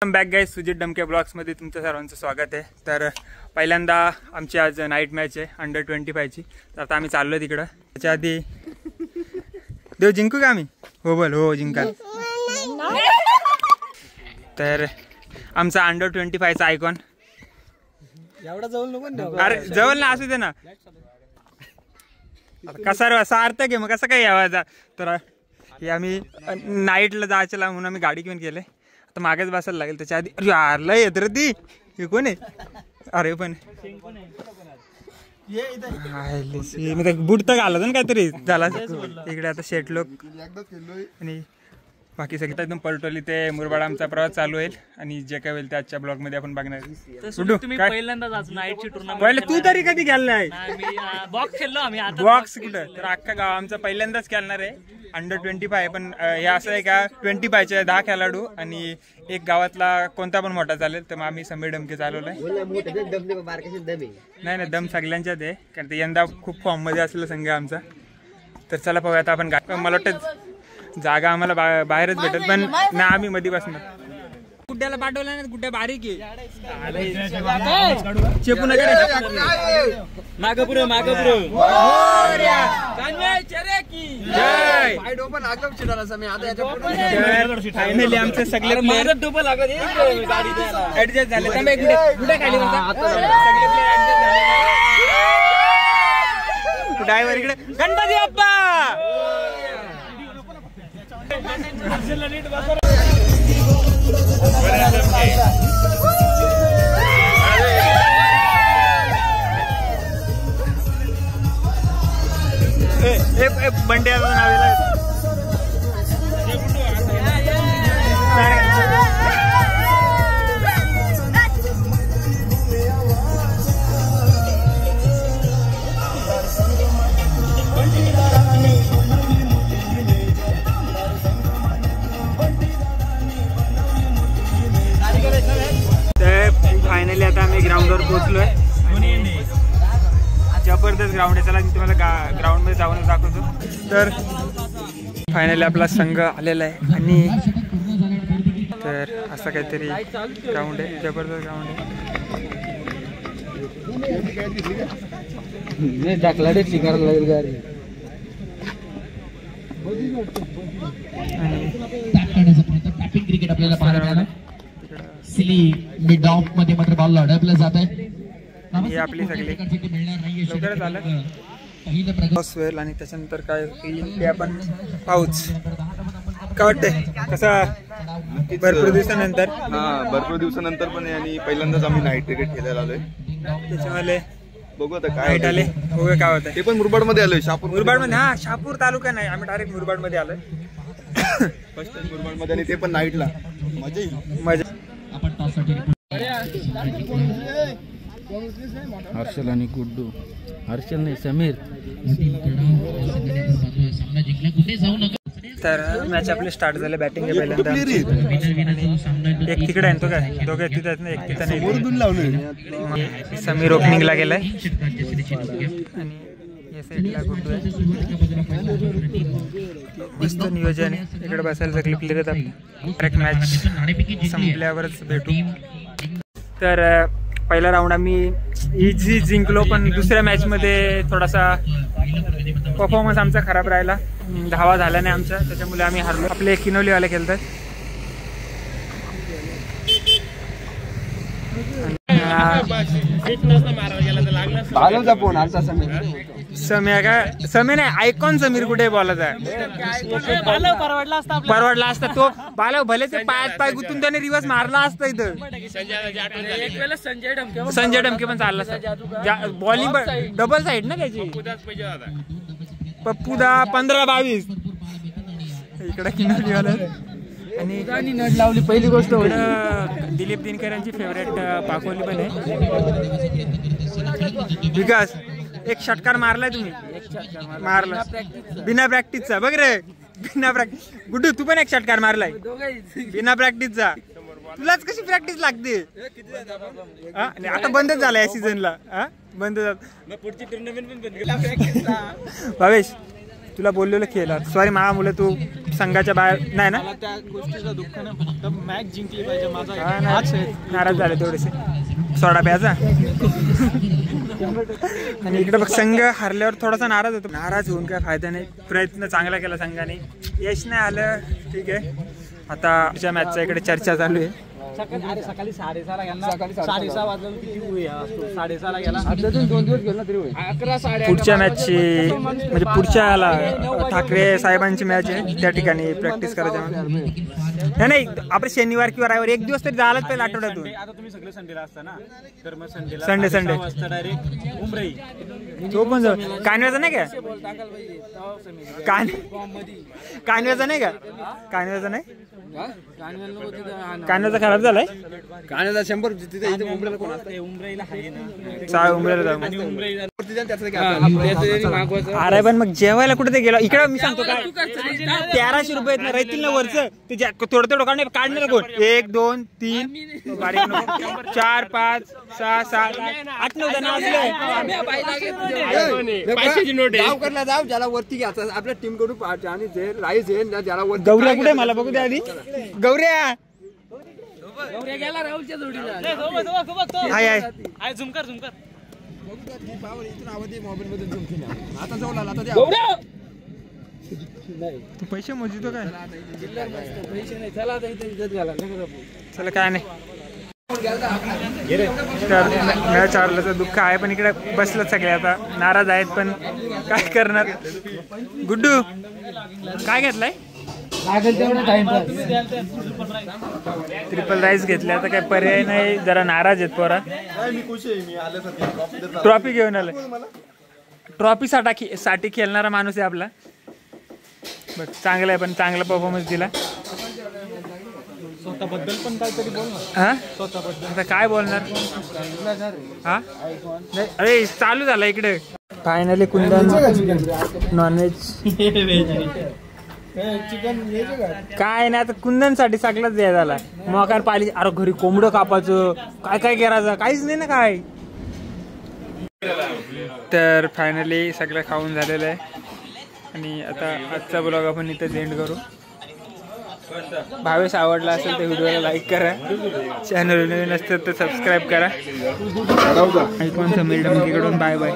Back guys, Sujit डमके ब्लॉग्समध्ये तुमचं सर्वांचं स्वागत आहे। तर पहिल्यांदा आमची आज नाईट मॅच आहे अंडर 25 ची। तर आता आम्ही चाललोय तिकडं। त्याच्या आधी देव जिंकू का आम्ही? हो बोल, हो जिंकाल। तर आमचा अंडर 25 चा आयकॉन एवढा जवळ नको। अरे जवळ ना असू दे ना। कसा सार्थक आहे मग कसं काय यावायचा। तर हे आम्ही नाईटला जायचं म्हणून आम्ही गाडी घेऊन गेले। आता मागेच बसायला लागेल। त्याच्या आधी अरे यार लय येत रे ती। हे कोण आहे? अरे पण मी बूट तर घालत ना काहीतरी झाला इकडे। आता शेट लोक आणि बाकी सगळं एकदम पलटवली ते मुरबाड आमचा प्रवास चालू होईल आणि जे काय होईल ते आजच्या ब्लॉग मध्ये आपण बघणार। पहिले तू तरी कधी खेळलाय? बॉक्स खेळलो आम्ही आता। बॉक्स कुठं? तर अख्खा गाव आमचा पहिल्यांदाच खेळणार आहे अंडर 25। पण हे असं आहे का 25चे 10 खेळाडू आणि एक गावातला कोणता पण मोठा चालेल। तर मग आम्ही समीर डमके चालवलाय। नाही नाही दम सगळ्यांच्यात आहे कारण ते यंदा खूप फॉर्म मध्ये असलेला संघ आमचा। तर चला पाहूया आता आपण। मला वाटतं जागा आम्हाला बाहेरच भेटत पण ना आम्ही मध्ये बसणार। गुड्ड्याला पाठवला ना, गुड्ड्या बारीक आहे। चेपू नका मागपुर फायनली आमचे सगळे प्लेयर ऍडजस्ट झाले। ड्रायव्हर इकडे गणपती बाप्पा। बंड्याला नावेला फायनली आता आम्ही ग्राउंडवर पोहोचलोय। जबरदस्त ग्राउंड आहे। चला मी तुम्हाला ग्राउंड मध्ये जाऊन दाखवतो। तर फायनली आपला संघ आलेला आहे आणि तर असं काहीतरी ग्राउंड आहे। जबरदस्त ग्राउंड आहे। क्रिकेट आपल्याला पाहायला सिली मिड ऑफ मध्ये मात्र बॉल अडकला जात आहे। ही आपली सगळी लवकरच आलं वेळ आणि त्याच्यानंतर काय होईल ते आपण पाहूच। काय वाटतंय कसा भरपूर दिवसानंतर? भरपूर दिवसानंतर पण आणि पहिल्यांदाच आम्ही नाईट क्रिकेट खेळायला आलोय। त्याच्यामुळे बघू आता काय आले हो काय होतं। ते पण मुरबाड मध्ये आलोय। शापूर मुरबाड मध्ये? हा शापूर तालुका नाही, आम्ही डायरेक्ट मुरबाड मध्ये आलोय। फर्स्ट टाइम मुरबाड मध्ये आणि ते पण नाईटला। मजा येईल मजा। हर्षल आणि गुड्डू, हर्षल नाही समीर। तर मॅच आपले स्टार्ट झाले। बॅटिंग आहे पहिल्यांदा। एक तिकडे आहे तो काय दोघे तिथे आहेत ना, एक तिथे नाही। समीर ओपनिंगला गेलाय आणि या साईडला गुड्डू आहे। मस्त नियोजन आहे। इकडे बसायला सगळे प्लेयर आहेत आपले। डायरेक्ट मॅच संपल्यावरच भेटू। तर पहिला राऊंड आम्ही इझी जिंकलो पण दुसऱ्या मॅच मध्ये थोडासा परफॉर्मन्स आमचा खराब राहिला। धावा झाला नाही आमचा, त्याच्यामुळे आम्ही हारलो। आपले किनोलीवाले खेळतात। समीर का समीर नाही आयकॉन समीर कुठे बोलायचा परवडला असता तो बालव भले ते पाय गुंतून त्याने रिवर्स मारला असता इथं। संजय डमके पण चालला असता। बॉलिंग डबल साईड ना त्याची। पप्पूदा 15-22 इकडे किनोलीवाला आणि नट लावली। पहिली गोष्ट दिलीप दिनकरांची फेवरेट पाकोली पण आहे विकास। एक षटकार मारलाय तुम्ही? मारला बिना प्रॅक्टिसचा बघ रे, बिना प्रॅक्टिस। गुड्डू तू पण एक षटकार मारलाय बिना प्रॅक्टिसचा। तुलाच कशी प्रॅक्टिस लागते? आता बंदच झाला या सीझनला। बंद पुढची टुर्नामेंट पण भावेश तुला बोललेलं खेळला सॉरी माझ्या मुलं तू संघाच्या बाहेर नाही ना. मला त्या गोष्टीचं दुःख नाही फक्त मॅच जिंकली पाहिजे माझा हा, नाराज झाले थोडेसे सोडा प्याचा. आणि इकडे बघ संघ हरल्यावर थोडासा नाराज होतो. नाराज होऊन काय फायदा नाही. प्रयत्न चांगला केला संघाने, यश नाही आलं ठीक आहे. आता पुढच्या मॅचच्या इकडे चर्चा चालू आहे. सकाळी 6:30 ला गेला 6:30 वाजता किती 6:30 ला गेला 2 दिवस गेला तरी 11 पुढच्या मॅचची म्हणजे पुढच्या ठाकरे साहेबांची मॅच आहे त्या ठिकाणी प्रॅक्टिस करायचं. नाही आपण शनिवार किंवा रविवार एक दिवस तरी जायलाच पाहिजे आठवड्यातून. आता तुम्ही सगळे संडेला असता ना तर मग संडे वाजता डायरेक्ट उमराई तो पण जाऊ. कानव्याचा नाही का कानव्याचा नाही का कानव्याचा नाही कानव्याचा खराब झालाय. कानाला 100 तिथे इथे मुंबईला कोण असतं? उमराईला आहे ना चाळ उमऱ्याला जाऊ. आणि उमराईला अरे पण मग जेवायला कुठे ते गेलो इकडे मी सांगतो काय 1300 रुपये राहतील ना वरचं ते थोडं थोडं काढणार कोण 1 2 3 4 5 6 7 8 9 जण असले. गावकरला जाऊ ज्याला वरती घ्यायचं आपल्या टीम कडून आणि जे राईस आहे ना ज्याला वरती. गौऱ्या कुठे मला बघू द्या आधी. गौऱ्या गेला राहुलच्या जोडीला. हाय हाय झुमकर इथून आवाज मोबाईल मध्ये झूम केला. आता जाऊ लागला आता द्या. तू पैसे मोजितो काय पैसे नाही चला आता इथे इज्जत घाला चला काय नाही. मॅच हरल्याचं दुःख आहे पण इकडे बसलं सगळे आता नाराज आहेत पण काय करणार. गुड्डू काय घेतलाय? ट्रिपल राईस घेतले आता काय पर्याय नाही. जरा नाराज आहेत पोरा. ट्रॉफी घेऊन आलाय. ट्रॉफी साठी खेळणारा माणूस आहे आपला. बघ चांगला आहे पण चांगला परफॉर्मन्स दिला. स्वतःबद्दल पण काहीतरी बोल ना. हा स्वतःबद्दल आता काय बोलणार. हा नाही अरे चालू झाला इकडे. फायनली कुंदन नॉनव्हेज काय नाही आता कुंदनसाठी सगळंच द्या झाला. मोकार पाली अरे घरी कोंबडं कापायचं काय काय करायचं काहीच नाही ना काय. तर फायनली सगळं खाऊन झालेलं आहे आणि आता आजचा ब्लॉग आपण इथं एंड करू. भावेश आवडला असेल तर व्हिडिओला लाईक करा. चॅनल नवीन असतं तर सबस्क्राईब करा. ऐकून समीर डमकीकडून बाय बाय.